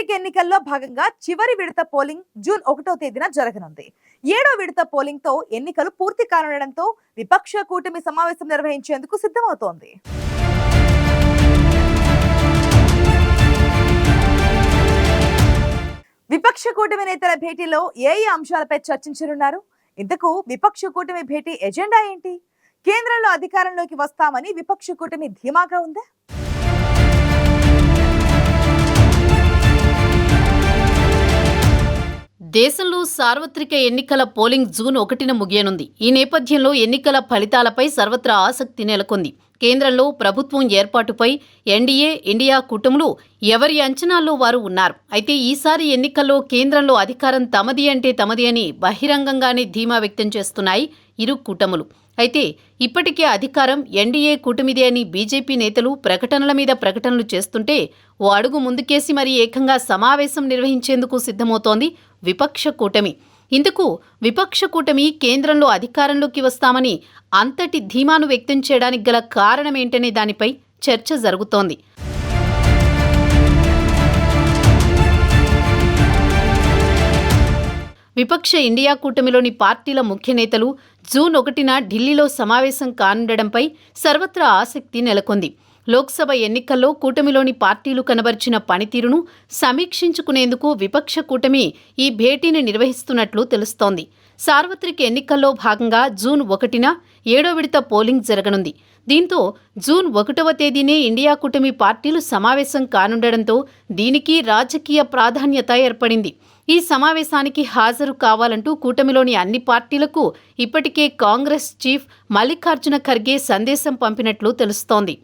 సార్వత్రిక ఎన్నికల్లో భాగంగా చివరి విడత పోలింగ్ జూన్ 1వ తేదీన జరగనుంది. 7వ విడత పోలింగ్ తో ఎన్నికలు పూర్తి కానుండడంతో విపక్ష కూటమి సమావేశం నిర్వహించేందుకు సిద్ధమవుతోంది. విపక్ష కూటమి నేతల భేటీలో ఏ అంశాలపై చర్చించనున్నారు? ఇంతకు విపక్ష కూటమి భేటీ ఎజెండా ఏంటి? కేంద్రంలో అధికారంలోకి వస్తామని విపక్ష కూటమి ధీమాగా ఉందా? దేశంలో సార్వత్రిక ఎన్నికల పోలింగ్ జూన్ 1న ముగియనుంది. ఈ నేపథ్యంలో ఎన్నికల ఫలితాలపై సర్వత్రా ఆసక్తి నెలకొంది. కేంద్రంలో ప్రభుత్వం ఏర్పాటుపై ఎన్డీఏ, ఇండియా కూటములు ఎవరి అంచనాల్లో వారు ఉన్నారు. అయితే ఈసారి ఎన్నికల్లో కేంద్రంలో అధికారం తమది అంటే తమది అని బహిరంగంగానే ధీమా వ్యక్తం చేస్తున్నాయి ఇరు కూటములు. అయితే ఇప్పటికే అధికారం ఎన్డీఏ కూటమిదే అని బీజేపీ నేతలు ప్రకటనల మీద ప్రకటనలు చేస్తుంటే ఓ అడుగు ముందుకేసి మరి ఏకంగా సమావేశం నిర్వహించేందుకు సిద్ధమవుతోంది విపక్ష కూటమి. ఇందుకు విపక్ష కూటమి కేంద్రంలో అధికారంలోకి వస్తామని అంతటి ధీమాను వ్యక్తం చేయడానికి గల కారణమేంటనే దానిపై చర్చ జరుగుతోంది. విపక్ష ఇండియా కూటమిలోని పార్టీల ముఖ్య నేతలు జూన్ 1న ఢిల్లీలో సమావేశం కానుండడంపై సర్వత్రా ఆసక్తి నెలకొంది. లోక్సభ ఎన్నికల్లో కూటమిలోని పార్టీలు కనబర్చిన పనితీరును సమీక్షించుకునేందుకు విపక్ష కూటమి ఈ భేటీని నిర్వహిస్తున్నట్లు తెలుస్తోంది. సార్వత్రిక ఎన్నికల్లో భాగంగా జూన్ 1న 7వ విడత పోలింగ్ జరగనుంది. దీంతో జూన్ 1వ తేదీనే ఇండియా కూటమి పార్టీలు సమావేశం కానుండడంతో దీనికి రాజకీయ ప్రాధాన్యత ఏర్పడింది. ఈ సమావేశానికి హాజరు కావాలంటూ కూటమిలోని అన్ని పార్టీలకు ఇప్పటికే కాంగ్రెస్ చీఫ్ మల్లికార్జున ఖర్గే సందేశం పంపినట్లు తెలుస్తోంది.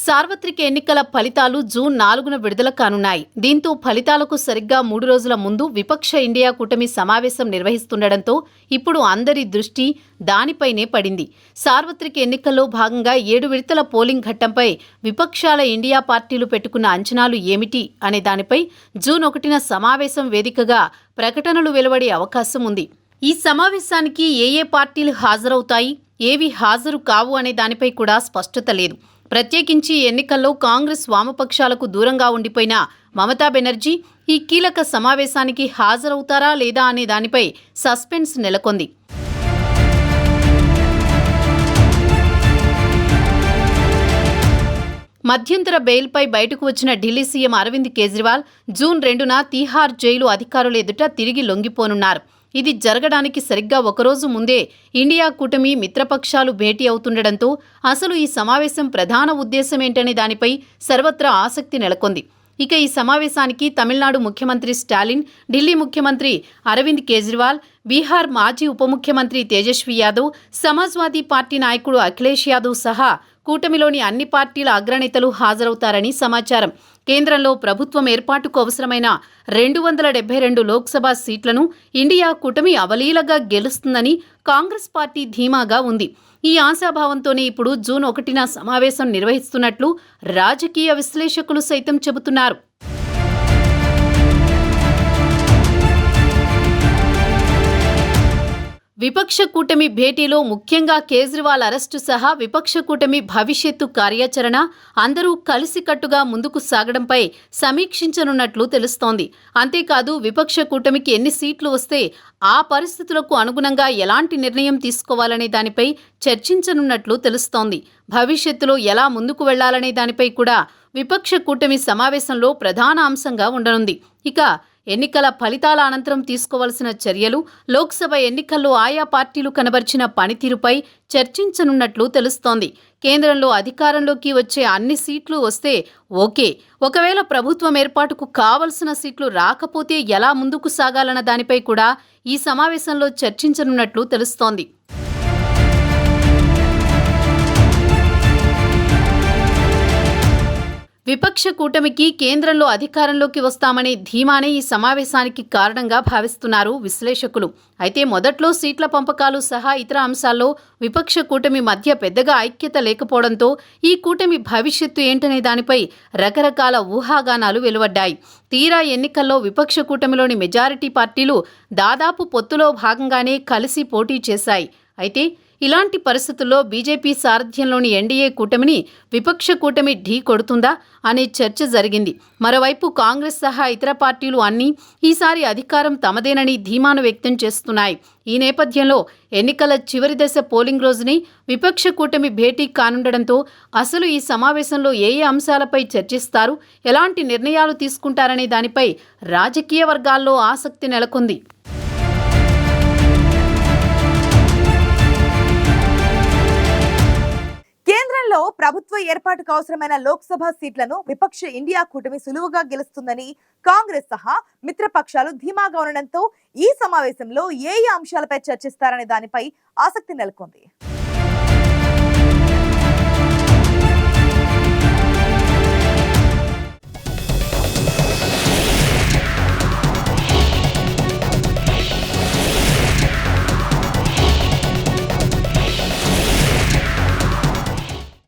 సార్వత్రిక ఎన్నికల ఫలితాలు జూన్ 4న విడుదల కానున్నాయి. దీంతో ఫలితాలకు సరిగ్గా 3 రోజుల ముందు విపక్ష ఇండియా కూటమి సమావేశం నిర్వహిస్తుండడంతో ఇప్పుడు అందరి దృష్టి దానిపైనే పడింది. సార్వత్రిక ఎన్నికల్లో భాగంగా 7 విడతల పోలింగ్ ఘట్టంపై విపక్షాల ఇండియా పార్టీలు పెట్టుకున్న అంచనాలు ఏమిటి అనే దానిపై జూన్ 1న సమావేశం వేదికగా ప్రకటనలు వెలువడే అవకాశం ఉంది. ఈ సమావేశానికి ఏ పార్టీలు హాజరవుతాయి, ఏవి హాజరు కావు అనే దానిపై కూడా స్పష్టత లేదు. ప్రత్యేకించి ఎన్నికల్లో కాంగ్రెస్ వామపక్షాలకు దూరంగా ఉండిపోయిన మమతా బెనర్జీ ఈ కీలక సమావేశానికి హాజరవుతారా లేదా అనే దానిపై సస్పెన్స్ నెలకొంది. మధ్యంతర బెయిల్పై బయటకు వచ్చిన ఢిల్లీ సీఎం అరవింద్ కేజ్రీవాల్ జూన్ 2న తీహార్ జైలు అధికారుల ఎదుట తిరిగి లొంగిపోనున్నారు. ఇది జరగడానికి సరిగ్గా ఒకరోజు ముందే ఇండియా కూటమి మిత్రపక్షాలు భేటీ అవుతుండడంతో అసలు ఈ సమావేశం ప్రధాన ఉద్దేశమేంటనే దానిపై సర్వత్రా ఆసక్తి నెలకొంది. ఇక ఈ సమావేశానికి తమిళనాడు ముఖ్యమంత్రి స్టాలిన్, ఢిల్లీ ముఖ్యమంత్రి అరవింద్ కేజ్రీవాల్, బీహార్ మాజీ ఉప ముఖ్యమంత్రి తేజస్వి యాదవ్, సమాజ్వాదీ పార్టీ నాయకుడు అఖిలేష్ యాదవ్ సహా కూటమిలోని అన్ని పార్టీల అగ్రనేతలు హాజరవుతారని సమాచారం. కేంద్రంలో ప్రభుత్వం ఏర్పాటుకు అవసరమైన 272 లోక్సభ సీట్లను ఇండియా కూటమి అవలీలగా గెలుస్తుందని కాంగ్రెస్ పార్టీ ధీమాగా ఉంది. ఈ ఆశాభావంతోనే ఇప్పుడు జూన్ 1న సమావేశం నిర్వహిస్తున్నట్లు రాజకీయ విశ్లేషకులు సైతం చెబుతున్నారు. విపక్ష కూటమి భేటీలో ముఖ్యంగా కేజ్రీవాల్ అరెస్టు సహా విపక్ష కూటమి భవిష్యత్తు కార్యాచరణ అందరూ కలిసికట్టుగా ముందుకు సాగడంపై సమీక్షించనున్నట్లు తెలుస్తోంది. అంతేకాదు విపక్ష కూటమికి ఎన్ని సీట్లు వస్తే ఆ పరిస్థితులకు అనుగుణంగా ఎలాంటి నిర్ణయం తీసుకోవాలనే దానిపై చర్చించనున్నట్లు తెలుస్తోంది. భవిష్యత్తులో ఎలా ముందుకు వెళ్లాలనే దానిపై కూడా విపక్ష కూటమి సమావేశంలో ప్రధాన అంశంగా ఉండనుంది. ఇక ఎన్నికల ఫలితాల అనంతరం తీసుకోవాల్సిన చర్యలు, లోక్సభ ఎన్నికల్లో ఆయా పార్టీలు కనబర్చిన పనితీరుపై చర్చించనున్నట్లు తెలుస్తోంది. కేంద్రంలో అధికారంలోకి వచ్చే అన్ని సీట్లు వస్తే ఓకే, ఒకవేళ ప్రభుత్వం ఏర్పాటుకు కావలసిన సీట్లు రాకపోతే ఎలా ముందుకు సాగాలన్న దానిపై కూడా ఈ సమావేశంలో చర్చించనున్నట్లు తెలుస్తోంది. విపక్ష కూటమికి కేంద్రంలో అధికారంలోకి వస్తామనే ధీమానే ఈ సమావేశానికి కారణంగా భావిస్తున్నారు విశ్లేషకులు. అయితే మొదట్లో సీట్ల పంపకాలు సహా ఇతర అంశాల్లో విపక్ష కూటమి మధ్య పెద్దగా ఐక్యత లేకపోవడంతో ఈ కూటమి భవిష్యత్తు ఏంటనే దానిపై రకరకాల ఊహాగానాలు వెలువడ్డాయి. తీరా ఎన్నికల్లో విపక్ష కూటమిలోని మెజారిటీ పార్టీలు దాదాపు పొత్తులో భాగంగానే కలిసి పోటీ చేశాయి. అయితే ఇలాంటి పరిస్థితుల్లో బీజేపీ సారథ్యంలోని ఎన్డీఏ కూటమిని విపక్ష కూటమి ఢీ కొడుతుందా అనే చర్చ జరిగింది. మరోవైపు కాంగ్రెస్ సహా ఇతర పార్టీలు అన్నీ ఈసారి అధికారం తమదేనని ధీమాను వ్యక్తం చేస్తున్నాయి. ఈ నేపథ్యంలో ఎన్నికల చివరి దశ పోలింగ్ రోజుని విపక్ష కూటమి భేటీ కానుండడంతో అసలు ఈ సమావేశంలో ఏ అంశాలపై చర్చిస్తారు, ఎలాంటి నిర్ణయాలు తీసుకుంటారనే దానిపై రాజకీయ వర్గాల్లో ఆసక్తి నెలకొంది. కేంద్రంలో ప్రభుత్వ ఏర్పాటుకు అవసరమైన లోక్సభ సీట్లను విపక్ష ఇండియా కూటమి సులువుగా గెలుస్తుందని కాంగ్రెస్ సహా మిత్రపక్షాలు ధీమాగా ఉండడంతో ఈ సమావేశంలో ఏ అంశాలపై చర్చిస్తారనే దానిపై ఆసక్తి నెలకొంది.